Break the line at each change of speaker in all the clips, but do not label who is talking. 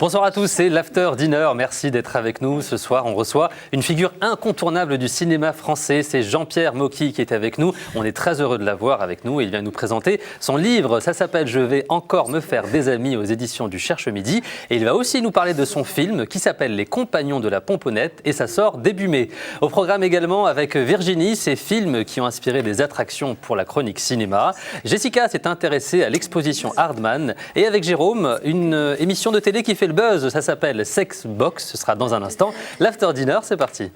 Bonsoir à tous, c'est l'After Dinner. Merci d'être avec nous. Ce soir, on reçoit une figure incontournable du cinéma français. C'est Jean-Pierre Mocky qui est avec nous. On est très heureux de l'avoir avec nous. Il vient nous présenter son livre. Ça s'appelle « Je vais encore me faire des amis » aux éditions du Cherche Midi. Et il va aussi nous parler de son film qui s'appelle « Les Compagnons de la Pomponnette » et ça sort début mai. Au programme également avec Virginie, ces films qui ont inspiré des attractions pour la chronique cinéma. Jessica s'est intéressée à l'exposition Hardman. Et avec Jérôme, une émission de télé qui fait le buzz, ça s'appelle Sex Box, ce sera dans un instant. L'After Dinner, c'est parti.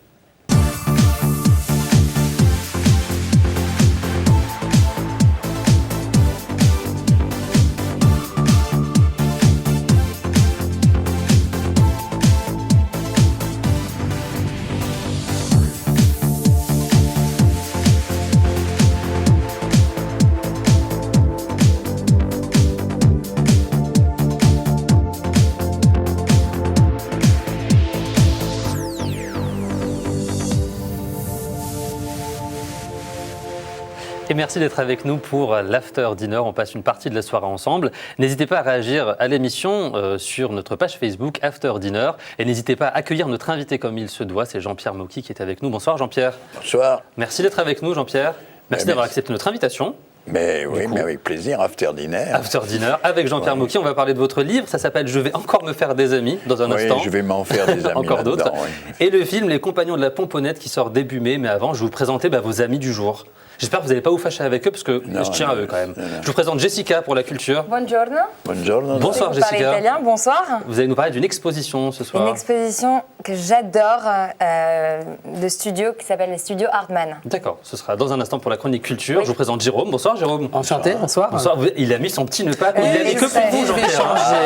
Et merci d'être avec nous pour l'After Dinner. On passe une partie de la soirée ensemble. N'hésitez pas à réagir à l'émission sur notre page Facebook After Dinner. Et n'hésitez pas à accueillir notre invité comme il se doit. C'est Jean-Pierre Mocky qui est avec nous. Bonsoir Jean-Pierre.
Bonsoir.
Merci d'être avec nous Jean-Pierre. Merci d'avoir accepté notre invitation.
Mais oui, mais avec plaisir, After Dinner.
After Dinner, avec Jean-Pierre Mocky, on va parler de votre livre. Ça s'appelle « Je vais encore me faire des amis » dans un instant.
Oui, je vais m'en faire des amis.
Encore d'autres.
Oui.
Et le film « Les Compagnons de la Pomponnette » qui sort début mai. Mais avant, je vais vous présenter vos amis du jour. J'espère que vous n'allez pas vous fâcher avec eux parce que je tiens à eux quand même. Je vous présente Jessica pour la culture.
Buongiorno.
Buongiorno.
Bonsoir
Vous parlez
Jessica.
italien, bonsoir.
Vous allez nous parler d'une exposition ce soir.
Une exposition que j'adore de studio qui s'appelle les studios Hardman.
D'accord, ce sera dans un instant pour la chronique culture.
Oui.
Je vous présente Jérôme. Bonsoir Jérôme.
Enchanté, bonsoir.
Bonsoir. Il a mis son petit nœud papillon. Il l'a mis que pour vous
je vais
Jean-Pierre.
changer.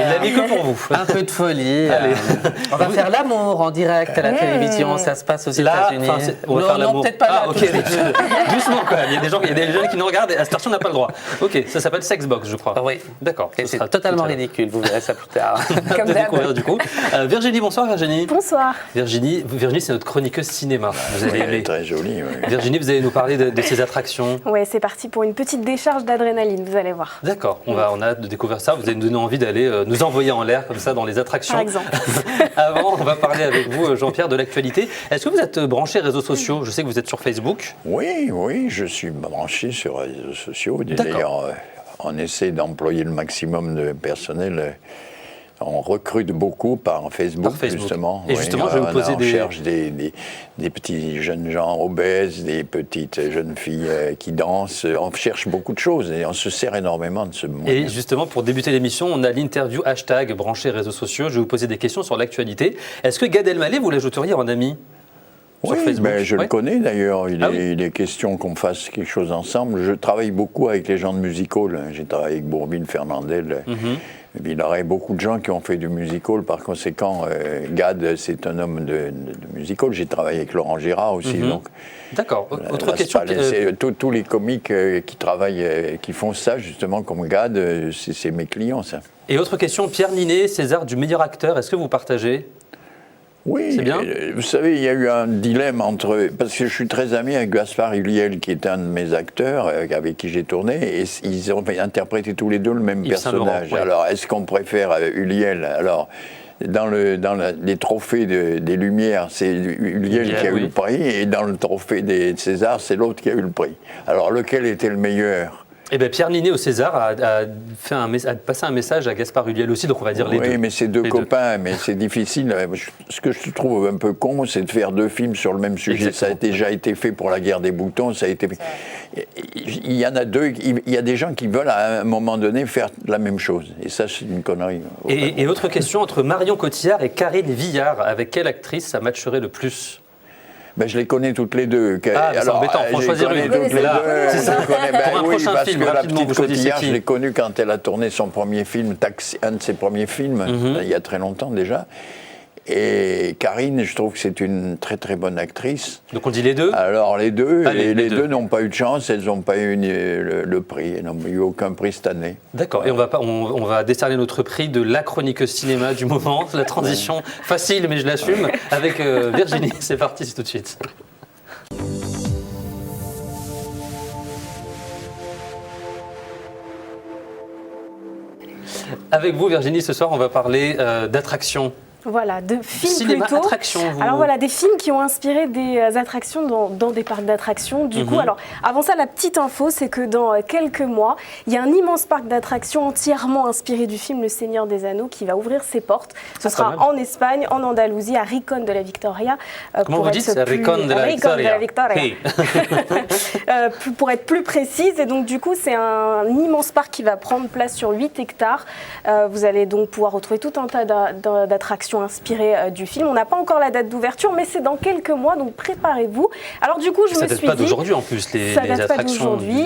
Il l'a mis que pour vous.
Un peu de folie.
Allez.
On va faire l'amour en direct à la télévision. Ça se passe aux
Là,
États-Unis.
on va
Non,
faire
non,
l'amour.
peut-être pas là.
Ah,
tout
ok.
de suite.
Doucement quand même. Il y a des jeunes qui nous regardent et à cette heure-ci, on n'a pas le droit. Ok, ça s'appelle Sexbox, je crois.
Ah oui.
D'accord.
Et
ce
c'est
sera
totalement
tout à l'heure.
ridicule. Vous verrez ça plus tard.
Comme
De
d'hab.
découvrir du coup. Virginie, bonsoir Virginie.
Bonsoir.
Virginie, c'est notre chroniqueuse cinéma. Vous allez
Elle est
aimer.
très jolie, oui.
Virginie, vous allez nous parler de ces attractions.
Ouais, c'est parti pour une petite décharge d'adrénaline, vous allez voir.
D'accord, on a hâte de découvrir ça. Vous allez nous donner envie d'aller nous envoyer en l'air comme ça dans les attractions.
Par exemple.
Avant, on va parler avec vous, Jean-Pierre, de l'actualité. Est-ce que vous êtes branché réseaux sociaux? Je sais que vous êtes sur Facebook.
Oui, je suis branché sur les réseaux sociaux.
D'accord.
D'ailleurs, on essaie d'employer le maximum de personnel. On recrute beaucoup par Facebook, justement.
Et justement, je vais vous poser
on cherche des petits jeunes gens obèses, des petites jeunes filles qui dansent. On cherche beaucoup de choses et on se sert énormément de ce moyen.
Et justement, pour débuter l'émission, on a l'interview hashtag branché réseaux sociaux. Je vais vous poser des questions sur l'actualité. Est-ce que Gad Elmaleh, vous l'ajouteriez en ami sur
Oui,
Facebook?
mais je
Oui.
le connais d'ailleurs. Il
oui.
est question qu'on fasse quelque chose ensemble. Je travaille beaucoup avec les gens de musical. J'ai travaillé avec Bourbine Fernandel. Et puis, il y aurait beaucoup de gens qui ont fait du musical. Par conséquent, Gad, c'est un homme de musical. J'ai travaillé avec Laurent Gérard aussi. Donc,
D'accord. Autre
là,
question.
c'est tous les comiques qui travaillent, qui font ça justement comme Gad, c'est mes clients, ça.
Et autre question, Pierre Ninet, César du meilleur acteur. Est-ce que vous partagez?
Oui,
C'est bien.
Vous savez, il y a eu un dilemme entre... Parce que je suis très ami avec Gaspard Ulliel, qui est un de mes acteurs, avec qui j'ai tourné, et ils ont interprété tous les deux le même
Yves
personnage.
Saint-Laurent, ouais.
Alors, est-ce qu'on préfère Ulliel? Alors, dans les trophées des Lumières, c'est Ulliel qui a eu le prix, et dans le trophée des Césars, c'est l'autre qui a eu le prix. Alors, lequel était le meilleur?
Eh bien, Pierre Ninet au César a passé un message à Gaspard Ulliel aussi, donc on va dire les deux.
Oui, mais c'est deux
Les
copains, mais c'est difficile. Ce que je trouve un peu con, c'est de faire deux films sur le même sujet.
Exactement.
Ça a déjà été fait pour La Guerre des Boutons. Ça a été... Il y en a deux. Il y a des gens qui veulent à un moment donné faire la même chose. Et ça, c'est une connerie.
Et autre question, entre Marion Cotillard et Karine Viard, avec quelle actrice ça matcherait le plus?
Ben, je les connais toutes les deux.
Ah, c'est embêtant, faut
je les
choisir
connais
une.
toutes les
Là,
deux.
c'est ça.
Je connais- ben
Pour un
oui,
prochain
parce
film,
que la
rapidement,
petite
vous choisissez
Cotillard,
qui?
je l'ai connue quand elle a tourné son premier film, un de ses premiers films, il y a très longtemps déjà. Et Karine, je trouve que c'est une très très bonne actrice.
Donc on dit les deux?
Alors les deux,
Allez, les deux.
deux n'ont pas eu de chance, elles n'ont pas eu le prix, elles n'ont eu aucun prix cette année.
D'accord, et on va décerner notre prix de la chroniqueuse cinéma du moment, la transition facile mais je l'assume, avec Virginie. C'est parti, c'est tout de suite. Avec vous, Virginie, ce soir, on va parler d'attractions.
Voilà, de films
Cinéma,
plutôt.
attraction, vous.
Alors voilà, des films qui ont inspiré des attractions dans des parcs d'attractions. Du coup, alors avant ça, la petite info, c'est que dans quelques mois, il y a un immense parc d'attractions entièrement inspiré du film Le Seigneur des Anneaux qui va ouvrir ses portes. Ce sera en Espagne, en Andalousie, à Ricón de la Victoria.
Comment vous dites Ricón de la Victoria.
Hey. Pour être plus précise. Et donc du coup, c'est un immense parc qui va prendre place sur 8 hectares. Vous allez donc pouvoir retrouver tout un tas d'attractions inspirées du film. On n'a pas encore la date d'ouverture, mais c'est dans quelques mois, donc préparez-vous. Alors du coup, je me suis dit... Ça
date pas d'aujourd'hui en plus, les attractions.
Ça date pas d'aujourd'hui.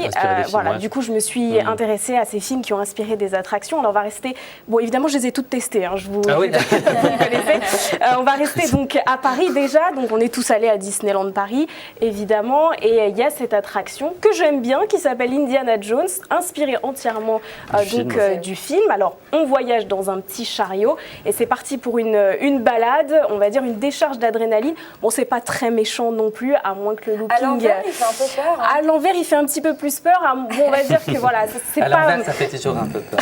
Voilà,
ouais.
du coup, je me suis intéressée à ces films qui ont inspiré des attractions. Alors on va rester... Bon, évidemment, je les ai toutes testées. Hein, vous me connaissez. On va rester donc à Paris déjà. Donc on est tous allés à Disneyland Paris, évidemment. Et il y a cette attraction que j'aime bien, qui s'appelle Indiana Jones, inspirée entièrement du film. Alors, on voyage dans un petit chariot et c'est parti pour une balade, on va dire une décharge d'adrénaline. Bon, c'est pas très méchant non plus, à moins que le looping...
À l'envers, il fait un peu peur. Hein.
À l'envers, il fait un petit peu plus peur. Bon, on va dire que voilà, c'est
à
pas...
l'envers, ça fait toujours un peu peur.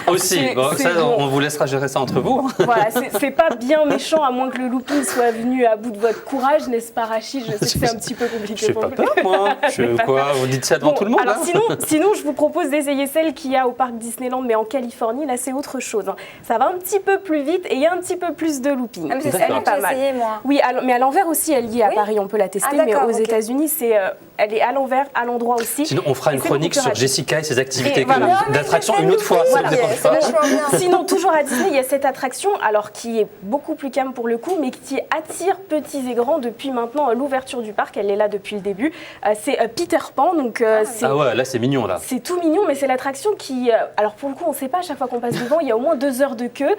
Aussi, bon, ça,
bon.
on vous laissera gérer ça entre vous.
Voilà, c'est pas bien méchant, à moins que le looping soit venu à bout de votre courage, n'est-ce pas, Rachid? Je sais que c'est un petit peu compliqué
Je sais
pour
pas
vous.
peur, moi. Quoi, vous dites ça devant tout le monde,
alors
là
sinon, je vous propose d'essayer celle qu'il y a au parc Disneyland, mais en Californie. Là, c'est autre chose. Hein. Ça va un petit peu plus vite et il y a un petit peu plus de looping.
Ah, mais c'est celle que j'ai essayé, moi.
Oui, mais à l'envers aussi, elle y est à Paris. On peut la tester, mais aux États-Unis, elle est à l'envers, à l'endroit aussi.
Sinon, on fera une chronique sur Jessica et ses activités
voilà.
d'attraction une autre fois.
Voilà.
Ça vous dérange pas.
Sinon, toujours à Disney, il y a cette attraction, alors qui est beaucoup plus calme pour le coup, mais qui attire petits et grands depuis maintenant l'ouverture du parc. Elle est là depuis le début. C'est Peter Pan. Donc,
ah ouais, là c'est mignon là.
C'est tout mignon, mais c'est l'attraction qui... alors pour le coup, on ne sait pas, à chaque fois qu'on passe devant, il y a au moins 2 heures de queue,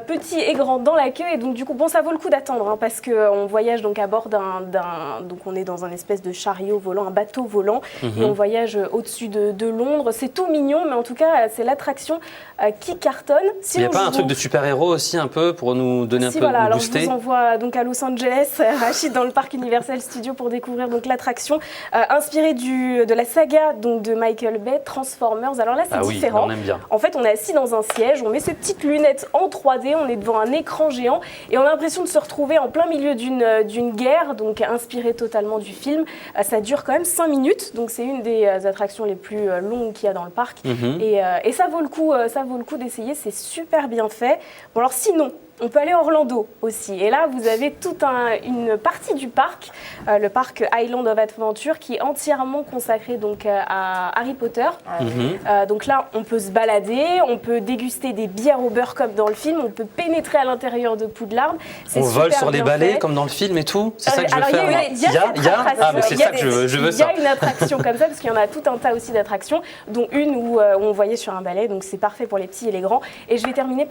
petits et grands dans la queue. Et donc du coup, bon, ça vaut le coup d'attendre, hein, parce qu'on voyage donc à bord donc on est dans un espèce de chariot volant, un bateau volant, et on voyage au-dessus de Londres. C'est tout mignon, mais en tout cas, c'est l'attraction qui cartonne.
Il n'y a pas un truc de super-héros aussi un peu pour nous donner un peu de
alors
booster?
je vous envoie donc à Los Angeles, Rachid, dans le parc Universal Studios pour découvrir donc l'attraction inspirée de la saga donc de Michael Bay, Transformers. Alors là, c'est différent.
On aime bien.
En fait, on est assis dans un siège, on met ses petites lunettes en 3D, on est devant un écran géant et on a l'impression de se retrouver en plein milieu d'une guerre, donc inspirée totalement du film. Ça dure quand même 5 minutes, donc c'est une des attractions les plus longues qu'il y a dans le parc. Et ça vaut le coup d'essayer, c'est super bien fait. Bon alors sinon, on peut aller à Orlando aussi. Et là, vous avez toute une partie du parc, le parc Island of Adventure, qui est entièrement consacré donc, à Harry Potter. Donc là, on peut se balader, on peut déguster des bières au beurre comme dans le film, on peut pénétrer à l'intérieur de Poudlard.
On vole sur les balais comme dans le film et tout? C'est ça que je veux faire?
Il y a
Ah, mais c'est ça que je veux ça.
Il y a une attraction comme ça, parce qu'il y en a tout un tas aussi d'attractions, dont une où on voyait sur un balai, donc c'est parfait pour les petits et les grands. Et je vais terminer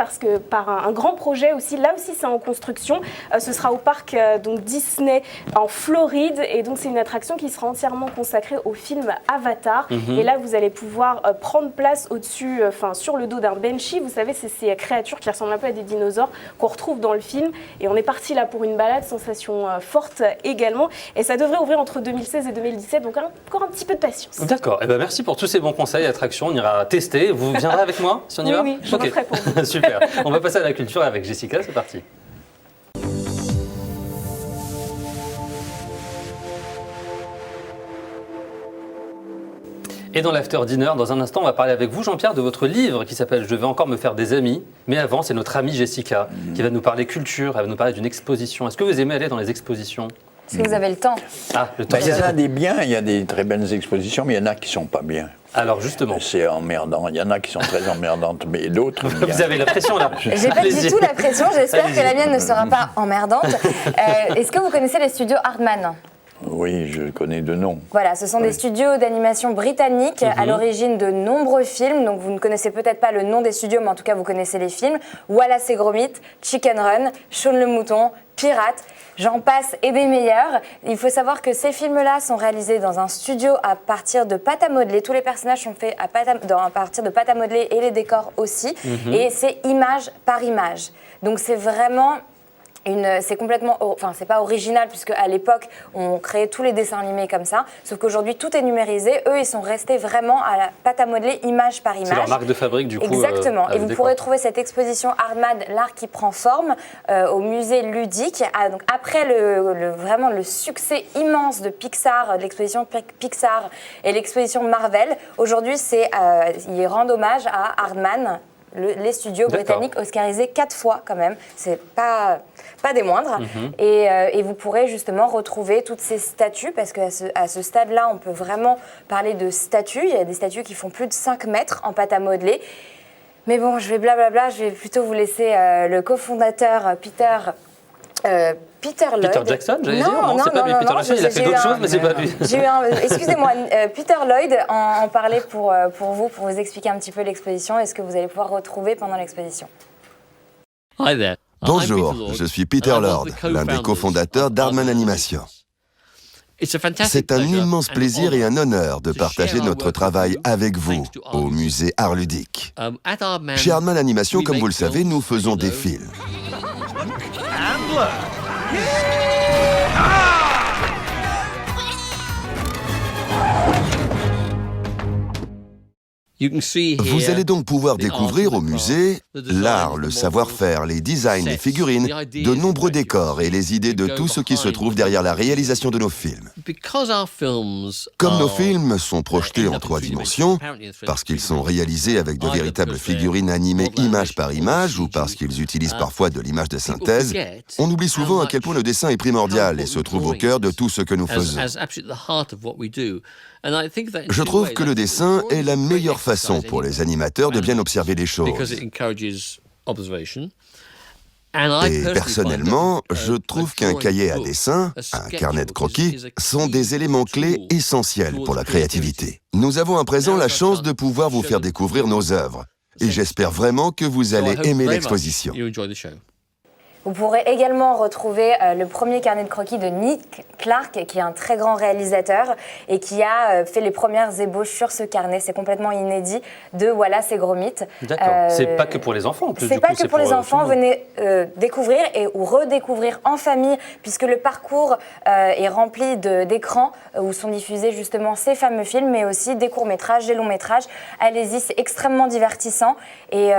par un grand projet aussi. Là aussi, c'est en construction. Ce sera au parc donc Disney en Floride. Et donc, c'est une attraction qui sera entièrement consacrée au film Avatar. Et là, vous allez pouvoir prendre place au-dessus, sur le dos d'un Banshee. Vous savez, c'est ces créatures qui ressemblent un peu à des dinosaures qu'on retrouve dans le film. Et on est parti là pour une balade, sensation forte également. Et ça devrait ouvrir entre 2016 et 2017. Donc, encore un petit peu de patience.
D'accord. Eh ben, merci pour tous ces bons conseils, attractions. On ira tester. Vous viendrez avec moi si on y va?
Oui, je referai pour vous.
Super. On va passer à la culture avec Jessica. C'est parti. Et dans l'after dinner, dans un instant, on va parler avec vous, Jean-Pierre, de votre livre qui s'appelle « Je vais encore me faire des amis ». Mais avant, c'est notre amie Jessica qui va nous parler culture, elle va nous parler d'une exposition. Est-ce que vous aimez aller dans les expositions?
Si vous avez le temps.
Ah, le temps.
Il y en a des biens, il y a des très belles expositions, mais il y en a qui ne sont pas bien.
Alors justement.
C'est emmerdant. Il y en a qui sont très emmerdantes, mais d'autres.
Vous avez la pression là.
J'ai pas du tout la pression, j'espère que la mienne ne sera pas emmerdante. Est-ce que vous connaissez les studios Hardman ?
Oui, je connais de nom.
Voilà, ce sont des studios d'animation britanniques à l'origine de nombreux films. Donc vous ne connaissez peut-être pas le nom des studios, mais en tout cas vous connaissez les films. Wallace et Gromit, Chicken Run, Shaun le Mouton, Pirates, j'en passe et des meilleurs. Il faut savoir que ces films-là sont réalisés dans un studio à partir de pâte à modeler. Tous les personnages sont faits à partir de pâte à modeler et les décors aussi. Et c'est image par image. Donc c'est vraiment c'est complètement, enfin c'est pas original puisque à l'époque on créait tous les dessins animés comme ça, sauf qu'aujourd'hui tout est numérisé. Eux ils sont restés vraiment à la pâte à modeler image par image.
C'est leur marque de fabrique du coup.
Exactement. Et vous pourrez trouver cette exposition Aardman, l'art qui prend forme au musée ludique. Donc après vraiment le succès immense de Pixar, de l'exposition Pixar et l'exposition Marvel, aujourd'hui ils rendent hommage à Aardman. Les studios britanniques oscarisés 4 fois quand même, c'est pas des moindres. Et vous pourrez justement retrouver toutes ces statues, parce qu'à ce stade-là, on peut vraiment parler de statues. Il y a des statues qui font plus de 5 mètres en pâte à modeler. Mais bon, je vais blablabla, je vais plutôt vous laisser le cofondateur Peter Lloyd.
Peter Jackson, j'allais dire. Non, c'est pas lui. Peter Jackson, il a fait d'autres choses, mais c'est pas lui.
Excusez-moi, Peter Lloyd en parlait pour vous expliquer un petit peu l'exposition et ce que vous allez pouvoir retrouver pendant l'exposition.
Bonjour, je suis Peter Lord, l'un des cofondateurs d'Aardman Animation. C'est un immense plaisir et un honneur de partager notre travail avec vous au musée Art Ludique. Chez Aardman Animation, comme vous le savez, nous faisons des films. Vous allez donc pouvoir découvrir au musée l'art, le savoir-faire, les designs, les figurines, de nombreux décors et les idées de tout ce qui se trouve derrière la réalisation de nos films. Comme nos films sont projetés en 3 dimensions, parce qu'ils sont réalisés avec de véritables figurines animées image par image ou parce qu'ils utilisent parfois de l'image de synthèse, on oublie souvent à quel point le dessin est primordial et se trouve au cœur de tout ce que nous faisons. Je trouve que le dessin est la meilleure façon pour les animateurs de bien observer les choses. Et personnellement, je trouve qu'un cahier à dessin, un carnet de croquis, sont des éléments clés essentiels pour la créativité. Nous avons à présent la chance de pouvoir vous faire découvrir nos œuvres. Et j'espère vraiment que vous allez aimer l'exposition.
Vous pourrez également retrouver le premier carnet de croquis de Nick Clark, qui est un très grand réalisateur et qui a fait les premières ébauches sur ce carnet. C'est complètement inédit de Wallace et Gromit.
D'accord. C'est pas que pour les enfants en plus.
C'est pas que pour les enfants. Venez découvrir ou redécouvrir en famille, puisque le parcours est rempli d'écrans où sont diffusés justement ces fameux films, mais aussi des courts-métrages, des longs-métrages. Allez-y, c'est extrêmement divertissant et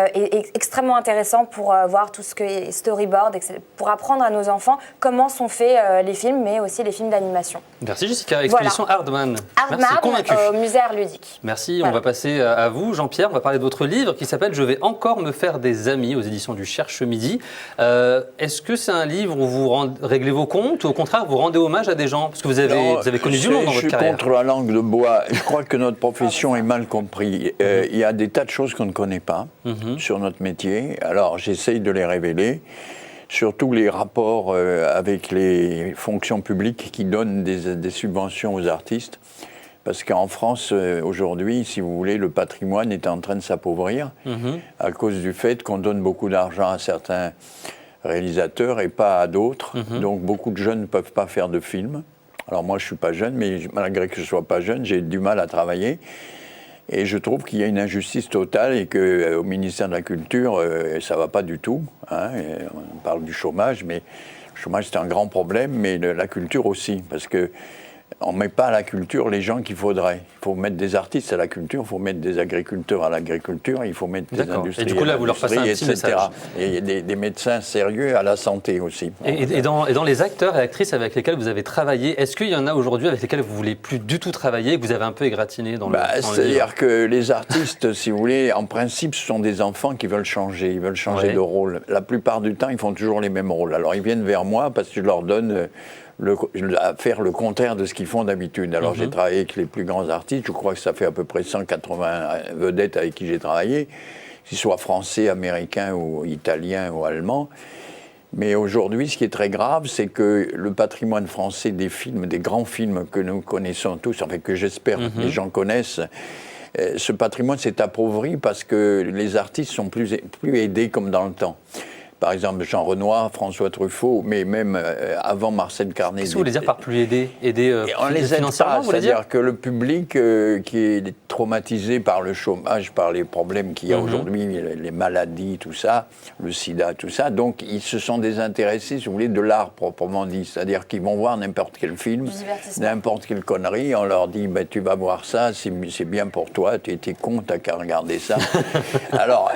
extrêmement intéressant pour voir tout ce que est storyboard, pour apprendre à nos enfants comment sont faits les films, mais aussi les films d'animation.
Merci Jessica. Exposition Aardman.
Aardman au musée Art Ludique.
Merci. Voilà. On va passer à vous, Jean-Pierre. On va parler de votre livre qui s'appelle « Je vais encore me faire des amis » aux éditions du Cherche-Midi. Est-ce que c'est un livre où vous réglez vos comptes ou au contraire vous rendez hommage à des gens? Parce que vous avez connu du monde dans votre carrière.
Je suis contre la langue de bois. Je crois que notre profession est mal comprise. Il y a des tas de choses qu'on ne connaît pas sur notre métier. Alors j'essaye de les révéler. Surtout les rapports avec les fonctions publiques qui donnent des subventions aux artistes. Parce qu'en France, aujourd'hui, si vous voulez, le patrimoine est en train de s'appauvrir à cause du fait qu'on donne beaucoup d'argent à certains réalisateurs et pas à d'autres. Donc beaucoup de jeunes ne peuvent pas faire de films. Alors moi, je ne suis pas jeune, mais malgré que je ne sois pas jeune, j'ai du mal à travailler. Et je trouve qu'il y a une injustice totale et qu'au ministère de la Culture, ça ne va pas du tout. Hein. On parle du chômage, mais le chômage, c'est un grand problème, mais la culture aussi. Parce qu'on ne met pas à la culture les gens qu'il faudrait. Il faut mettre des artistes à la culture, il faut mettre des agriculteurs à l'agriculture, il faut mettre des industries,
et du coup, là, vous leur passez un petit message.
Et il y a des médecins sérieux à la santé aussi.
Et dans les acteurs et actrices avec lesquels vous avez travaillé, est-ce qu'il y en a aujourd'hui avec lesquels vous ne voulez plus du tout travailler, que vous avez un peu égratigné dans le livre?
C'est-à-dire que les artistes, si vous voulez, en principe, ce sont des enfants qui veulent changer, ils veulent changer de rôle. La plupart du temps, ils font toujours les mêmes rôles. Alors, ils viennent vers moi parce que je leur donne à faire le contraire de ce qu'ils font d'habitude. Alors j'ai travaillé avec les plus grands artistes, je crois que ça fait à peu près 180 vedettes avec qui j'ai travaillé, qu'ils soient français, américains ou italiens ou allemands. Mais aujourd'hui, ce qui est très grave, c'est que le patrimoine français des films, des grands films que nous connaissons tous, enfin que j'espère que les gens connaissent, ce patrimoine s'est appauvri parce que les artistes sont plus aidés comme dans le temps. par exemple Jean Renoir, François Truffaut, mais même avant Marcel Carné.
Qu'est-ce que vous voulez dire par plus aider
on les aide
financièrement,
pas,
vous voulez dire?
c'est-à-dire que le public qui est traumatisé par le chômage, par les problèmes qu'il y a aujourd'hui, les maladies, tout ça, le sida, tout ça, donc ils se sont désintéressés, si vous voulez, de l'art proprement dit, c'est-à-dire qu'ils vont voir n'importe quel film, n'importe quelle connerie, on leur dit tu vas voir ça, c'est bien pour toi, tu étais con, t'as qu'à regarder ça. Alors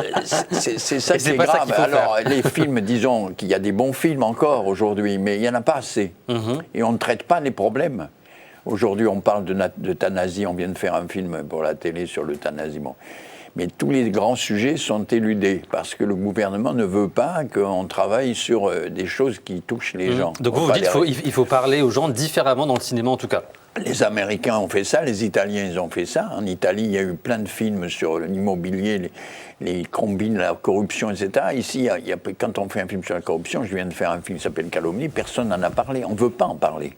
c'est ça qui est grave. Alors les films, disons qu'il y a des bons films encore aujourd'hui, mais il n'y en a pas assez, et on ne traite pas les problèmes. Aujourd'hui, on parle d'euthanasie, on vient de faire un film pour la télé sur l'euthanasie. Bon. Mais tous les grands sujets sont éludés parce que le gouvernement ne veut pas qu'on travaille sur des choses qui touchent les gens.
Donc vous dites qu'il faut parler aux gens différemment dans le cinéma en tout cas.
Les Américains ont fait ça, les Italiens ils ont fait ça. En Italie, il y a eu plein de films sur l'immobilier, les combines, la corruption, etc. Ici, quand on fait un film sur la corruption, je viens de faire un film qui s'appelle Calomnie, personne n'en a parlé. On ne veut pas en parler.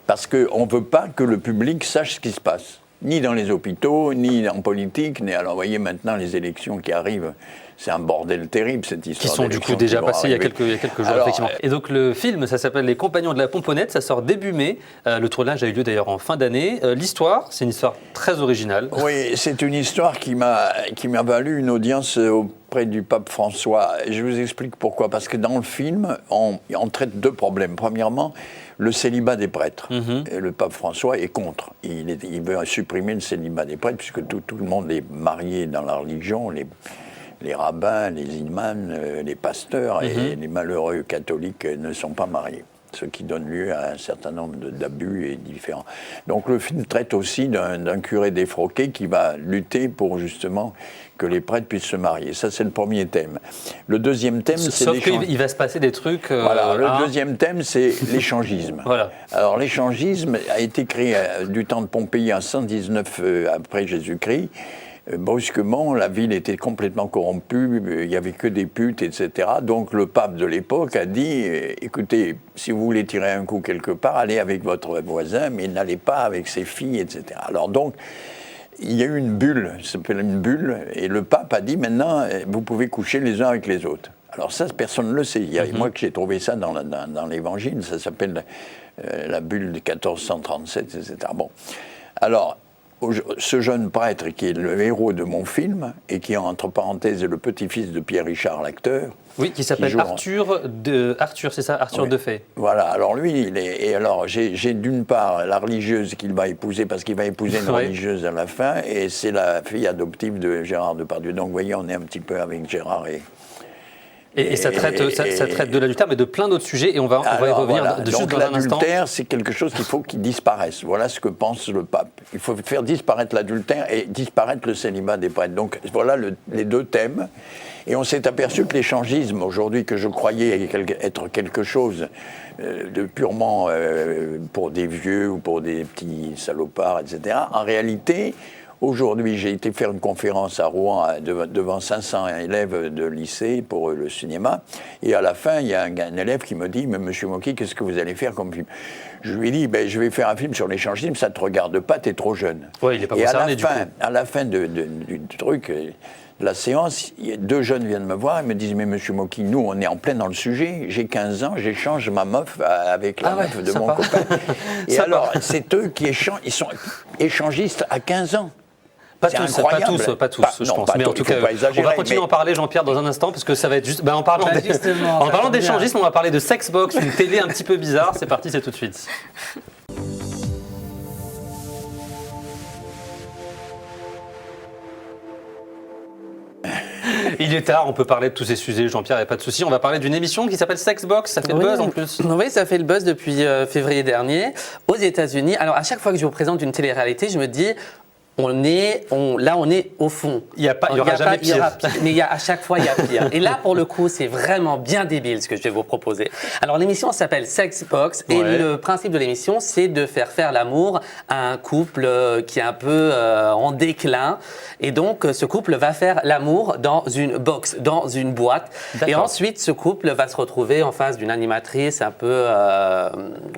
Parce qu'on ne veut pas que le public sache ce qui se passe. Ni dans les hôpitaux, ni en politique. Alors, vous voyez, maintenant, les élections qui arrivent, c'est un bordel terrible, cette histoire.
Qui sont du coup déjà passées il y a quelques jours, alors, effectivement. Et donc, le film, ça s'appelle Les Compagnons de la Pomponnette, ça sort début mai. Le tournage a eu lieu d'ailleurs en fin d'année. L'histoire, c'est une histoire très originale.
Oui, c'est une histoire qui m'a valu une audience auprès du pape François. Je vous explique pourquoi. Parce que dans le film, on traite deux problèmes. Premièrement, le célibat des prêtres. Et le pape François est contre. Il veut supprimer le célibat des prêtres, puisque tout le monde est marié dans la religion, les rabbins, les imams, les pasteurs, et les malheureux catholiques ne sont pas mariés. Ce qui donne lieu à un certain nombre d'abus et différents. Donc le film traite aussi d'un curé défroqué qui va lutter pour justement que les prêtres puissent se marier. Ça, c'est le premier thème. Le deuxième thème, c'est l'échangisme.
Sauf qu'il va se passer des trucs...
Voilà, le deuxième thème, c'est l'échangisme.
Voilà.
Alors, l'échangisme a été créé du temps de Pompéi en 119 après Jésus-Christ. Brusquement, la ville était complètement corrompue, il n'y avait que des putes, etc. Donc le pape de l'époque a dit, écoutez, si vous voulez tirer un coup quelque part, allez avec votre voisin, mais n'allez pas avec ses filles, etc. Alors donc, il y a eu une bulle, ça s'appelle une bulle, et le pape a dit, maintenant, vous pouvez coucher les uns avec les autres. Alors ça, personne ne le sait. Il y a moi que j'ai trouvé ça dans l'Évangile, ça s'appelle la bulle de 1437, etc. Bon, alors... Ce jeune prêtre qui est le héros de mon film et qui, entre parenthèses, est le petit-fils de Pierre Richard, l'acteur.
Oui, qui s'appelle Arthur, c'est ça, Arthur Defay.
Voilà, alors lui, j'ai d'une part la religieuse qu'il va épouser, parce qu'il va épouser une religieuse à la fin, et c'est la fille adoptive de Gérard Depardieu. Donc vous voyez, on est un petit peu avec Gérard
et ça traite de l'adultère, mais de plein d'autres sujets, et on va y revenir juste dans un instant.
L'adultère, c'est quelque chose qu'il faut qu'il disparaisse. Voilà ce que pense le pape. Il faut faire disparaître l'adultère et disparaître le célibat des prêtres. Donc voilà les deux thèmes. Et on s'est aperçu que l'échangisme, aujourd'hui, que je croyais être quelque chose de purement pour des vieux ou pour des petits salopards, etc., en réalité... Aujourd'hui, j'ai été faire une conférence à Rouen devant 500 élèves de lycée pour le cinéma. Et à la fin, il y a un élève qui me dit « Mais monsieur Mocky, qu'est-ce que vous allez faire comme film ?» Je lui ai dit « Je vais faire un film sur l'échangisme, ça ne te regarde pas, tu es trop jeune. »
Oui, il n'est pas concerné du coup.
À la fin du truc... de la séance, deux jeunes viennent me voir et me disent « Mais monsieur Mocky, nous, on est en plein dans le sujet. J'ai 15 ans, j'échange ma meuf avec la meuf de mon copain. » Et alors, c'est eux qui ils sont échangistes à 15 ans.
Pas tous, je pense. Mais en tout cas, on va continuer à en parler, Jean-Pierre, dans un instant, parce que ça va être juste... en parlant d'échangisme, on va parler de Sexbox, une télé un petit peu bizarre. C'est parti, c'est tout de suite. Il est tard, on peut parler de tous ces sujets, Jean-Pierre, il n'y a pas de souci. On va parler d'une émission qui s'appelle Sexbox, ça fait le buzz en plus.
Oui, ça fait le buzz depuis février dernier aux États-Unis. Alors à chaque fois que je vous présente une télé-réalité, je me dis... on est au fond.
Il y aura jamais pire.
Mais à chaque fois, il y a pire. Et là, pour le coup, c'est vraiment bien débile ce que je vais vous proposer. Alors, l'émission s'appelle Sexbox et le principe de l'émission, c'est de faire l'amour à un couple qui est un peu en déclin. Et donc, ce couple va faire l'amour dans une box, dans une boîte. Et ensuite, ce couple va se retrouver en face d'une animatrice un peu,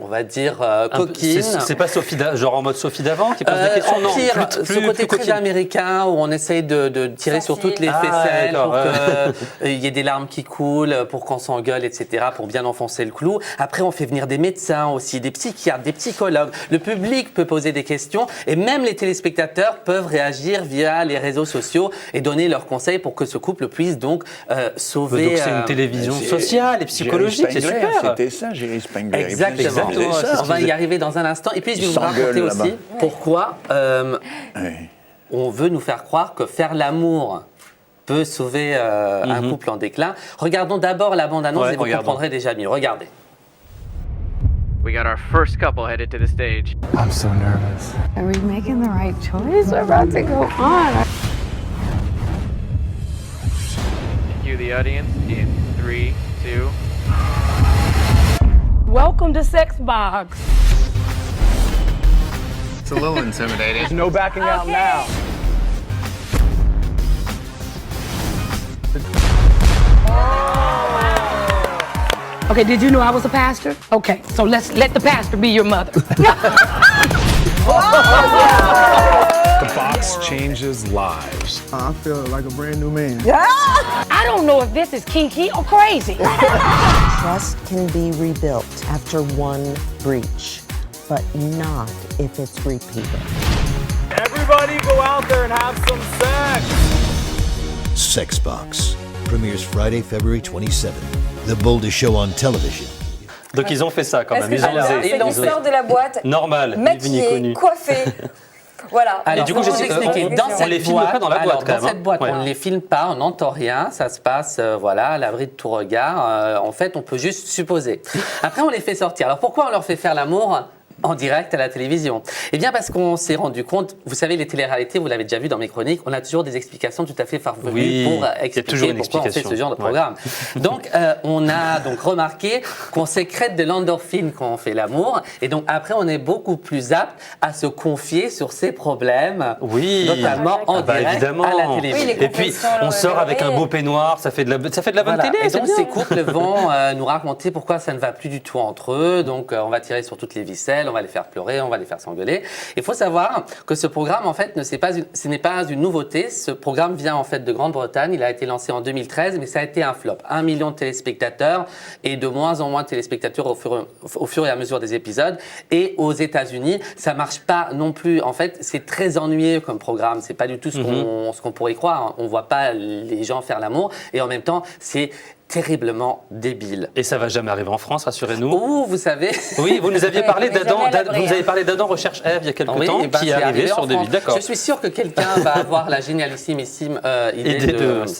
on va dire, coquine.
C'est pas Sophie, genre en mode Sophie d'avant qui pose des questions, non.
ce côté très américain où on essaye de tirer sur toutes les ficelles pour qu'il y ait des larmes qui coulent, pour qu'on s'engueule, etc., pour bien enfoncer le clou. Après, on fait venir des médecins aussi, des psychiatres, des psychologues. Le public peut poser des questions et même les téléspectateurs peuvent réagir via les réseaux sociaux et donner leurs conseils pour que ce couple puisse donc sauver...
Donc c'est une télévision sociale et psychologique, c'est super.
C'était ça, Jerry Spengler.
Exactement. On va y arriver dans un instant. Et puis, je vais vous raconter aussi pourquoi on veut nous faire croire que faire l'amour peut sauver un couple en déclin. Regardons d'abord la bande-annonce et vous comprendrez déjà mieux. Regardez.
We got our first couple headed to the stage.
I'm so nervous.
Are we making the right choice? We're about to go on.
Cue the audience in 3, 2.
Welcome to Sex Box.
It's a little intimidating.
No backing out now.
Okay, did you know I was a pastor? Okay, so let the pastor be your mother.
The box changes lives.
I feel like a brand new man.
I don't know if this is kinky or crazy.
Trust can be rebuilt after one breach, but not if it's repeated.
Everybody go out there and have some sex.
Sexbox premieres Friday, February 27th. The boldest show on television.
Donc ils ont fait ça quand même.
Ils ont sort de la boîte,
normal,
maquillé, coiffé. Voilà.
Alors, du coup, je vais expliquer.
On les filme pas dans la boîte, quand même.
Dans cette boîte, on ne les filme pas, on n'entend rien. Ça se passe, voilà, à l'abri de tout regard. En fait, on peut juste supposer. Après, on les fait sortir. Alors, pourquoi on leur fait faire l'amour en direct à la télévision? Eh bien parce qu'on s'est rendu compte, vous savez, les téléréalités, vous l'avez déjà vu dans mes chroniques, on a toujours des explications tout à fait farfelues pour expliquer pourquoi on fait ce genre de programme. Donc on a donc remarqué qu'on sécrète de l'endorphine quand on fait l'amour, et donc après on est beaucoup plus apte à se confier sur ses problèmes, notamment en direct à la télévision.
Et puis on sort avec un beau peignoir, ça fait de la bonne télé.
Et donc ces couples vont nous raconter pourquoi ça ne va plus du tout entre eux, donc on va tirer sur toutes les ficelles, on va les faire pleurer, on va les faire s'engueuler. Il faut savoir que ce programme, en fait, ce n'est pas une nouveauté. Ce programme vient, en fait, de Grande-Bretagne. Il a été lancé en 2013, mais ça a été un flop. 1 million de téléspectateurs et de moins en moins de téléspectateurs au fur et à mesure des épisodes. Et aux États-Unis, ça marche pas non plus. En fait, c'est très ennuyeux comme programme. C'est pas du tout ce qu'on pourrait croire. On voit pas les gens faire l'amour. Et en même temps, c'est terriblement débile.
Et ça va jamais arriver en France, rassurez-nous.
Ouh, vous savez.
Oui, vous nous aviez parlé d'Adam. Vous avez parlé d'Adam Recherche Eve il y a quelques temps, qui est arrivé sur Débile. D'accord.
Je suis sûr que quelqu'un va avoir la génialissime idée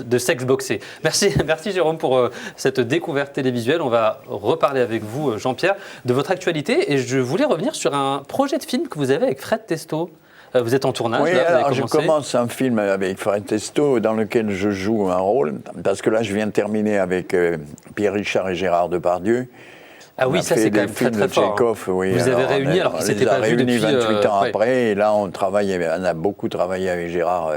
de sexboxer. Merci Jérôme pour cette découverte télévisuelle. On va reparler avec vous, Jean-Pierre, de votre actualité. Et je voulais revenir sur un projet de film que vous avez avec Fred Testo. Vous êtes en tournage,
oui,
là,
alors je commence un film avec Fred Testo dans lequel je joue un rôle, parce que là je viens de terminer avec Pierre Richard et Gérard Depardieu.
Ah oui, ça c'est quand même très très fort.
Tchekhov, oui.
Vous avez réuni alors qu'ils s'étaient pas vus depuis
28 ans après, et là on a beaucoup travaillé avec Gérard.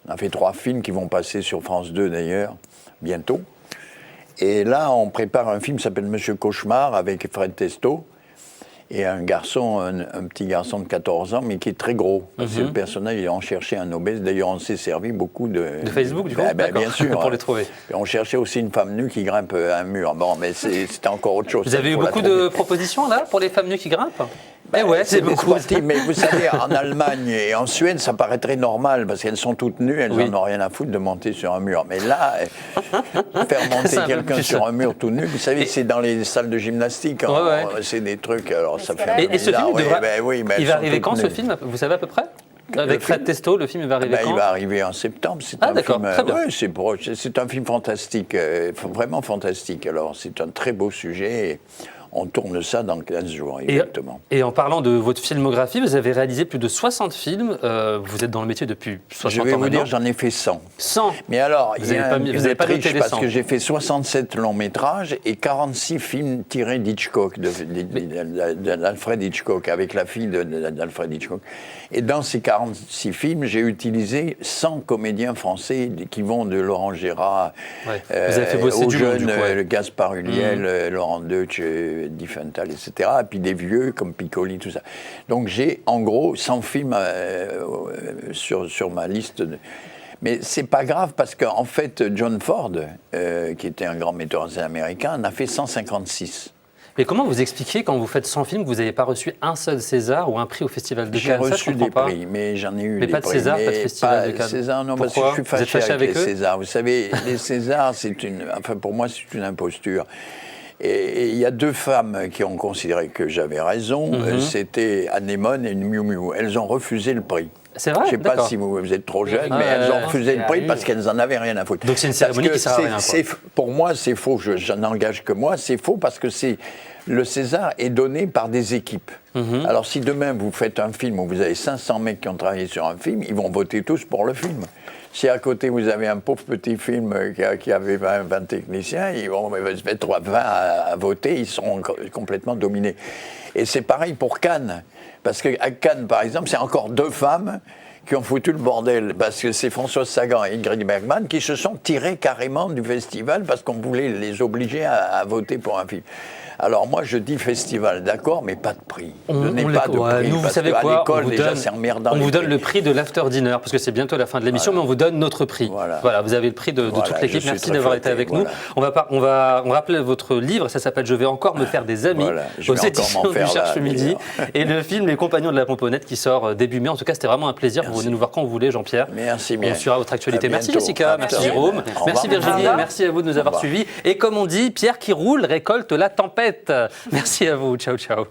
On a fait 3 films qui vont passer sur France 2 d'ailleurs, bientôt. Et là on prépare un film qui s'appelle Monsieur Cauchemar avec Fred Testo. Et un petit garçon de 14 ans, mais qui est très gros. Parce que le personnage, on cherchait un obèse. D'ailleurs, on s'est servi beaucoup de
Facebook, du coup
bien sûr.
Pour les trouver.
Et on cherchait aussi une femme nue qui grimpe un mur. Bon, mais c'était encore autre chose.
Vous avez eu beaucoup de propositions, là, pour les femmes nues qui grimpent?
Ouais, c'est beaucoup. Mais vous savez, en Allemagne et en Suède, ça paraîtrait normal, parce qu'elles sont toutes nues, elles n'en ont rien à foutre de monter sur un mur. Mais là, faire monter quelqu'un sur un mur tout nu, vous savez, c'est dans les salles de gymnastique, c'est des trucs, alors ça fait un peu
Et ce film, il va arriver quand, ce film? Vous savez à peu près? Avec Fred Testo, le film, il va arriver quand?
Il va arriver en septembre. C'est un film, c'est un film fantastique, vraiment fantastique. Alors, c'est un très beau sujet. Et on tourne ça dans 15 jours, exactement.
Et en parlant de votre filmographie, vous avez réalisé plus de 60 films. Vous êtes dans le métier depuis 60 ans maintenant.
Je vais vous dire, j'en ai fait 100.
100.
Mais alors,
vous n'avez pas noté les 100.
Parce que j'ai fait 67 longs métrages et 46 films tirés d'Hitchcock, d'Alfred Hitchcock, avec la fille d'Alfred Hitchcock. Et dans ces 46 films, j'ai utilisé 100 comédiens français qui vont de Laurent Gérard
vous avez fait bosser
aux
du
jeunes,
monde,
Gaspard Ulliel, Laurent Deutsch, Diffenthal, etc. Et puis des vieux comme Piccoli, tout ça. Donc j'ai en gros 100 films sur ma liste. Mais c'est pas grave parce qu'en fait, John Ford, qui était un grand metteur en scène américain, en a fait 156.
Mais comment vous expliquez, quand vous faites 100 films, que vous n'avez pas reçu un seul César ou un prix au Festival de Cannes?
J'ai reçu des prix, mais j'en ai eu
mais
des
pas de
prix.
César, pas de Festival de Cannes.
César, non,
pourquoi?
Parce que je suis fâché avec les
eux
Césars. Vous savez, les Césars, pour moi, c'est une imposture. Et il y a 2 femmes qui ont considéré que j'avais raison. C'était Anémone et Miu Miu. Elles ont refusé le prix.
C'est vrai?
Je ne sais pas si vous êtes trop jeune, mais elles ont refusé le prix parce qu'elles n'en avaient rien à foutre.
Donc c'est une cérémonie qui sert à rien.
Pour moi, c'est faux. Je n'engage que moi. C'est faux parce que le César est donné par des équipes. Alors si demain vous faites un film où vous avez 500 mecs qui ont travaillé sur un film, ils vont voter tous pour le film. Si à côté vous avez un pauvre petit film qui avait 20 techniciens, ils vont se mettre 20 à voter, ils seront complètement dominés. Et c'est pareil pour Cannes. Parce qu'à Cannes, par exemple, c'est encore 2 femmes qui ont foutu le bordel. Parce que c'est Françoise Sagan et Ingrid Bergman qui se sont tirées carrément du festival parce qu'on voulait les obliger à voter pour un film. Alors moi, je dis festival, d'accord, mais pas de prix. Donnez pas de prix.
Nous, vous savez quoi,
l'école, déjà, c'est emmerdant.
On vous donne le prix de l'after dinner, parce que c'est bientôt la fin de l'émission, mais on vous donne notre prix. Voilà, vous avez le prix de toute l'équipe. Merci d'avoir été avec nous. On rappelle votre livre, ça s'appelle « Je vais encore me faire des amis » aux éditions du Cherche-Midi. Et le film « Les Compagnons de la Pomponnette » qui sort début mai. En tout cas, c'était vraiment un plaisir. Vous venez nous voir quand vous voulez, Jean-Pierre.
Merci bien.
On suivra votre actualité. Merci Jessica, merci Jérôme, merci Virginie, merci à vous de nous avoir suivis. Et comme on dit, Pierre qui roule récolte la tempête. Merci à vous. Ciao, ciao.